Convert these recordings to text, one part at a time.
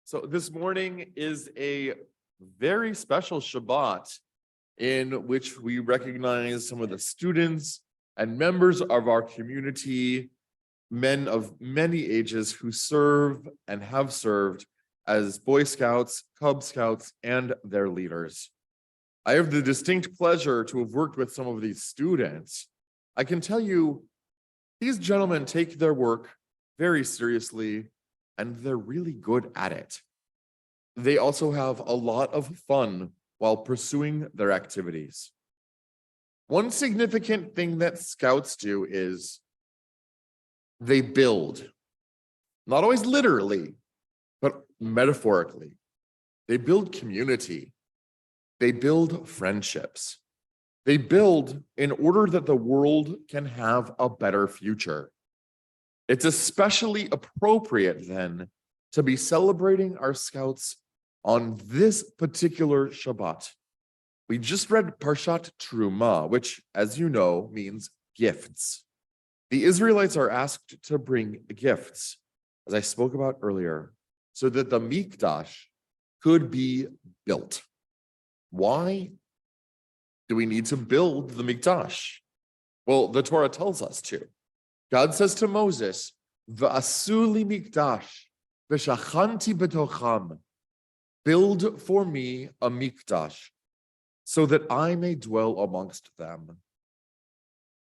So this morning is a very special Shabbat in which we recognize some of the students and members of our community, men of many ages who serve and have served as Boy Scouts, Cub Scouts, and their leaders. I have the distinct pleasure to have worked with some of these students. I can tell you, these gentlemen take their work very seriously, and they're really good at it. They also have a lot of fun while pursuing their activities. One significant thing that Scouts do is they build, not always literally, but metaphorically. They build community. They build friendships. They build in order that the world can have a better future. It's especially appropriate then to be celebrating our Scouts on this particular Shabbat. We just read Parshat Truma, which, as you know, means gifts. The Israelites are asked to bring gifts, as I spoke about earlier, so that the Mikdash could be built. Why do we need to build the Mikdash? Well, the Torah tells us to. God says to Moses, "V'asu li mikdash, v'shachanti betocham." Build for me a mikdash, so that I may dwell amongst them.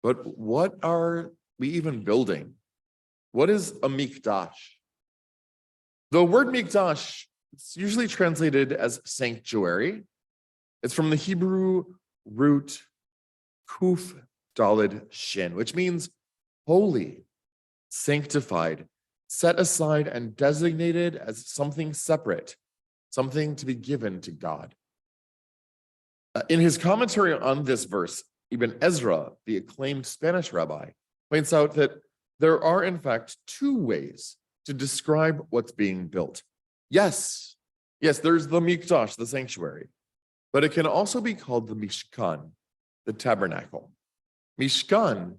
But what are we even building? What is a mikdash? The word mikdash is usually translated as sanctuary. It's from the Hebrew root kuf dalid shin, which means holy, sanctified, set aside, and designated as something separate, something to be given to God. In his commentary on this verse, Ibn Ezra, the acclaimed Spanish rabbi, points out that there are, in fact, two ways to describe what's being built. Yes, there's the Mikdash, the sanctuary, but it can also be called the Mishkan, the tabernacle. Mishkan,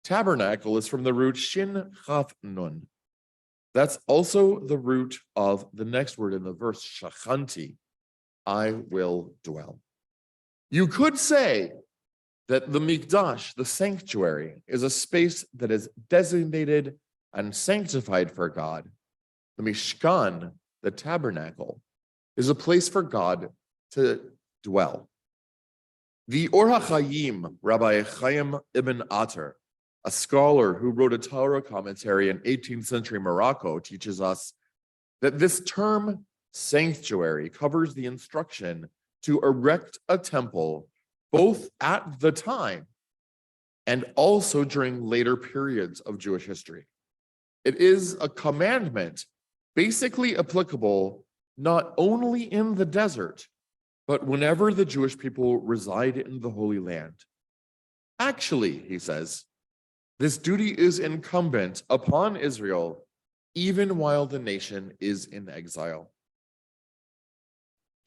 tabernacle, is from the root shin chaf nun. That's also the root of the next word in the verse, shachanti, I will dwell. You could say that the Mikdash, the sanctuary, is a space that is designated and sanctified for God. The Mishkan, the tabernacle, is a place for God to dwell. The Or HaChaim, Rabbi Chaim ibn Ater, a scholar who wrote a Torah commentary in 18th century Morocco, teaches us that this term sanctuary covers the instruction to erect a temple both at the time and also during later periods of Jewish history. It is a commandment basically applicable not only in the desert, but whenever the Jewish people reside in the Holy Land. Actually, he says, this duty is incumbent upon Israel even while the nation is in exile.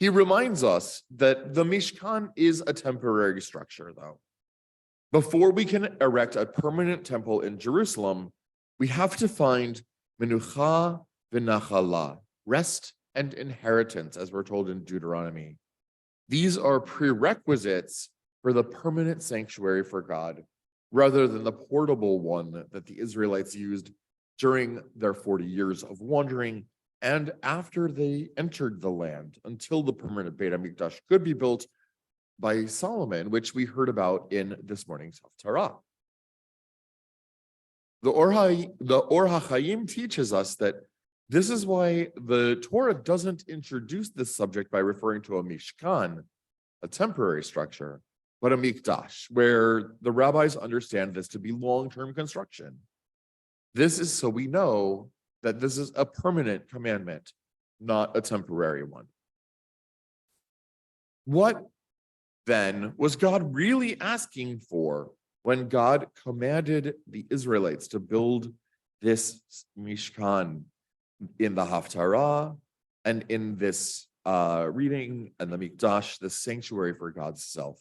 He reminds us that the Mishkan is a temporary structure, though. Before we can erect a permanent temple in Jerusalem, we have to find menucha v'nachala, rest and inheritance, as we're told in Deuteronomy. These are prerequisites for the permanent sanctuary for God, rather than the portable one that the Israelites used during their 40 years of wandering and after they entered the land, until the permanent Beit HaMikdash could be built by Solomon, which we heard about in this morning's Haftarah. The Or HaChaim teaches us that this is why the Torah doesn't introduce this subject by referring to a Mishkan, a temporary structure, but a Mikdash, where the rabbis understand this to be long-term construction. This is so we know that this is a permanent commandment, not a temporary one. What then was God really asking for when God commanded the Israelites to build this Mishkan in the Haftarah and in this reading and the Mikdash, the sanctuary for God's self?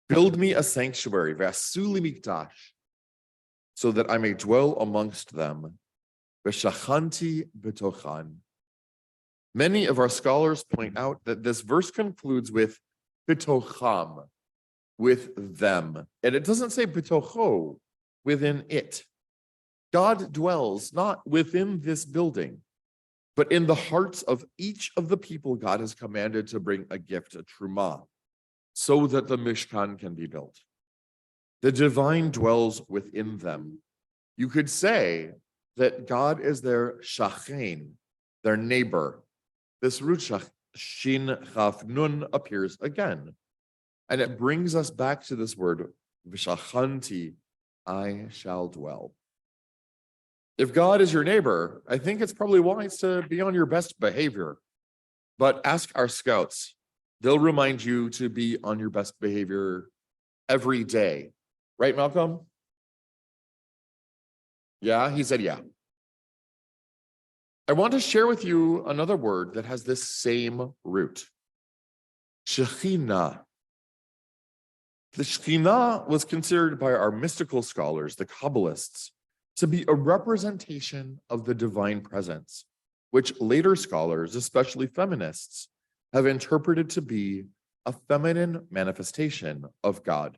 Build me a sanctuary, v'asu li mikdash, so that I may dwell amongst them, v'shachanti b'tochan, Many of our scholars point out that this verse concludes with bitocham, with them. And it doesn't say bitocho, within it. God dwells not within this building, but in the hearts of each of the people God has commanded to bring a gift, a truma, so that the Mishkan can be built. The divine dwells within them. You could say that God is their shachen, their neighbor. This root shin chaf nun appears again. And it brings us back to this word, v'shachanti, I shall dwell. If God is your neighbor, I think it's probably wise to be on your best behavior. But ask our scouts. They'll remind you to be on your best behavior every day. Right, Malcolm? Yeah, he said yeah. I want to share with you another word that has this same root. Shekhinah. The Shekhinah was considered by our mystical scholars, the Kabbalists, to be a representation of the divine presence, which later scholars, especially feminists, have interpreted to be a feminine manifestation of God.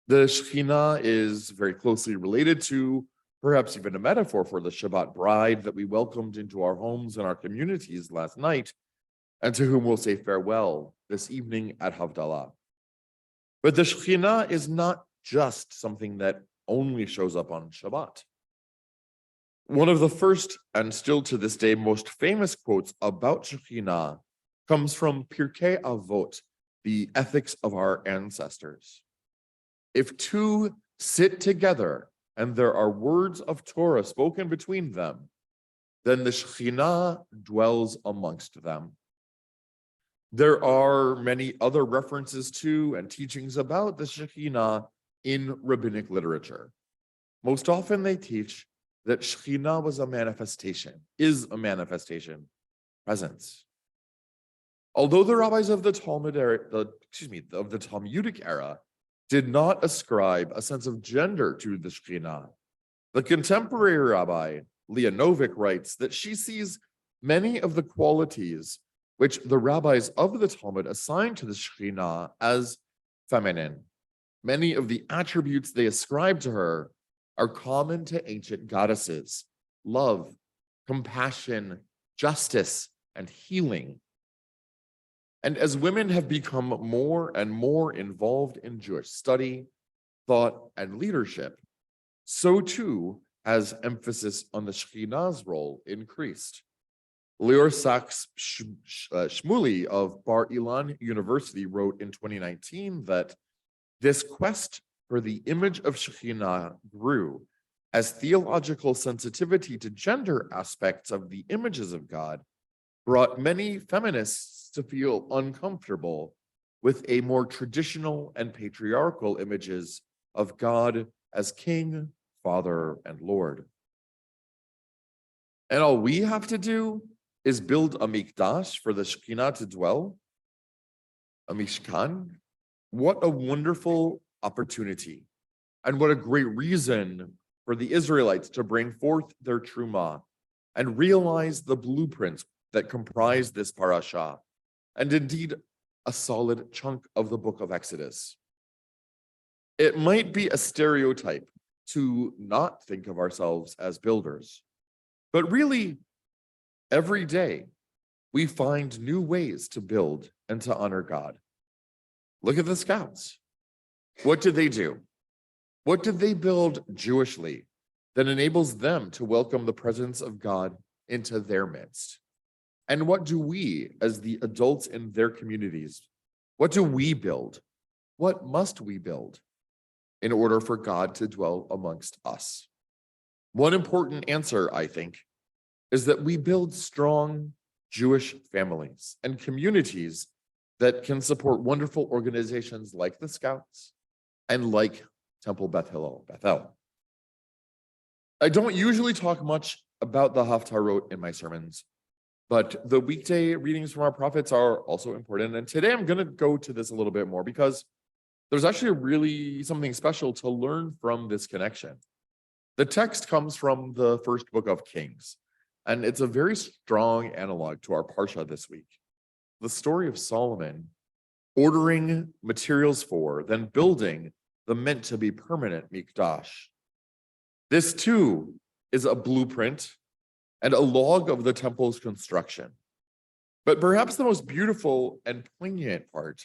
The Shekhinah is very closely related to, perhaps even a metaphor for the Shabbat bride that we welcomed into our homes and our communities last night, and to whom we'll say farewell this evening at Havdalah. But the Shekhinah is not just something that only shows up on Shabbat. One of the first, and still to this day, most famous quotes about Shekhinah comes from Pirkei Avot, the ethics of our ancestors. If two sit together and there are words of Torah spoken between them, then the Shekhinah dwells amongst them. There are many other references to and teachings about the Shekhinah in rabbinic literature. Most often they teach that Shekhinah was a manifestation, is a manifestation, presence. Although the rabbis of the Talmudic era did not ascribe a sense of gender to the Shekhinah, the contemporary rabbi, Leah Novick, writes that she sees many of the qualities which the rabbis of the Talmud assign to the Shekhinah as feminine. Many of the attributes they ascribe to her are common to ancient goddesses: love, compassion, justice, and healing. And as women have become more and more involved in Jewish study, thought, and leadership, so too has emphasis on the Shekhinah's role increased. Lior Sachs Shmuli of Bar Ilan University wrote in 2019 that this quest for the image of Shekhinah grew as theological sensitivity to gender aspects of the images of God brought many feminists to feel uncomfortable with a more traditional and patriarchal images of God as King, Father, and Lord. And all we have to do is build a mikdash for the Shekhinah to dwell, a mishkan. What a wonderful opportunity, and what a great reason for the Israelites to bring forth their truma and realize the blueprints that comprise this parasha, and indeed a solid chunk of the book of Exodus. It might be a stereotype to not think of ourselves as builders, but really, every day we find new ways to build and to honor God. Look at the scouts. What did they do? What did they build Jewishly that enables them to welcome the presence of God into their midst? And what do we, as the adults in their communities, what do we build? What must we build in order for God to dwell amongst us? One important answer, I think, is that we build strong Jewish families and communities that can support wonderful organizations like the Scouts and like Temple Beth Hillel. I don't usually talk much about the Haftarot in my sermons, but the weekday readings from our prophets are also important. And today I'm going to go to this a little bit more because there's actually really something special to learn from this connection. The text comes from the first book of Kings. And it's a very strong analog to our Parsha this week. The story of Solomon ordering materials for, then building the meant to be permanent Mikdash. This too is a blueprint and a log of the temple's construction. But perhaps the most beautiful and poignant part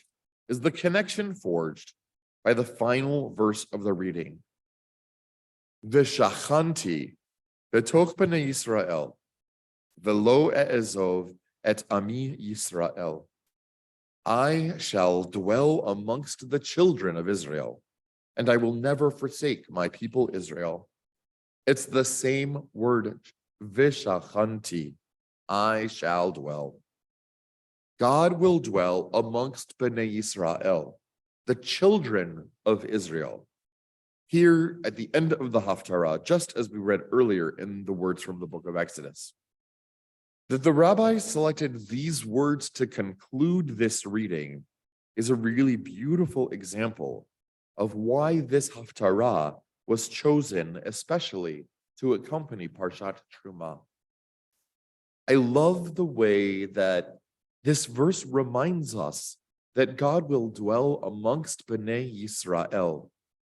is the connection forged by the final verse of the reading. V'shachanti betoch b'nei Yisrael, v'lo e'ezov et ami Yisrael. I shall dwell amongst the children of Israel, and I will never forsake my people Israel. It's the same word, v'shachanti, I shall dwell. God will dwell amongst Bnei Yisrael, the children of Israel. Here at the end of the Haftarah, just as we read earlier in the words from the book of Exodus, that the rabbis selected these words to conclude this reading is a really beautiful example of why this Haftarah was chosen especially to accompany Parshat Truma. I love the way that this verse reminds us that God will dwell amongst Bnei Yisrael,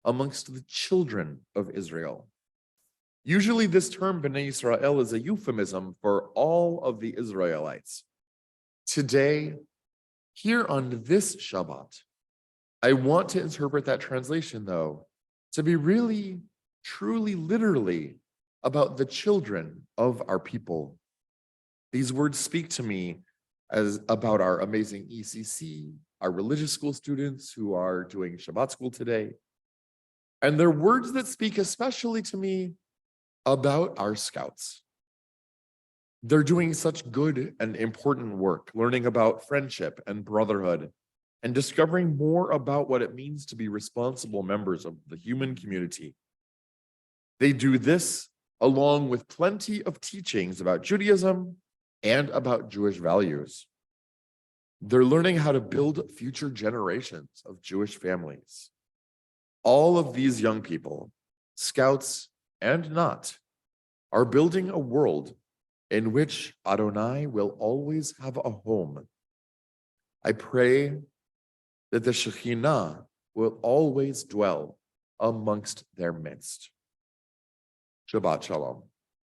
amongst the children of Israel. Usually this term Bnei Yisrael is a euphemism for all of the Israelites. Today, here on this Shabbat, I want to interpret that translation, though, to be really, truly, literally about the children of our people. These words speak to me as about our amazing ECC, our religious school students who are doing Shabbat school today. And they're words that speak especially to me about our scouts. They're doing such good and important work, learning about friendship and brotherhood, and discovering more about what it means to be responsible members of the human community. They do this along with plenty of teachings about Judaism and about Jewish values. They're learning how to build future generations of Jewish families. All of these young people, scouts and not, are building a world in which Adonai will always have a home. I pray that the Shekhinah will always dwell amongst their midst. Shabbat Shalom.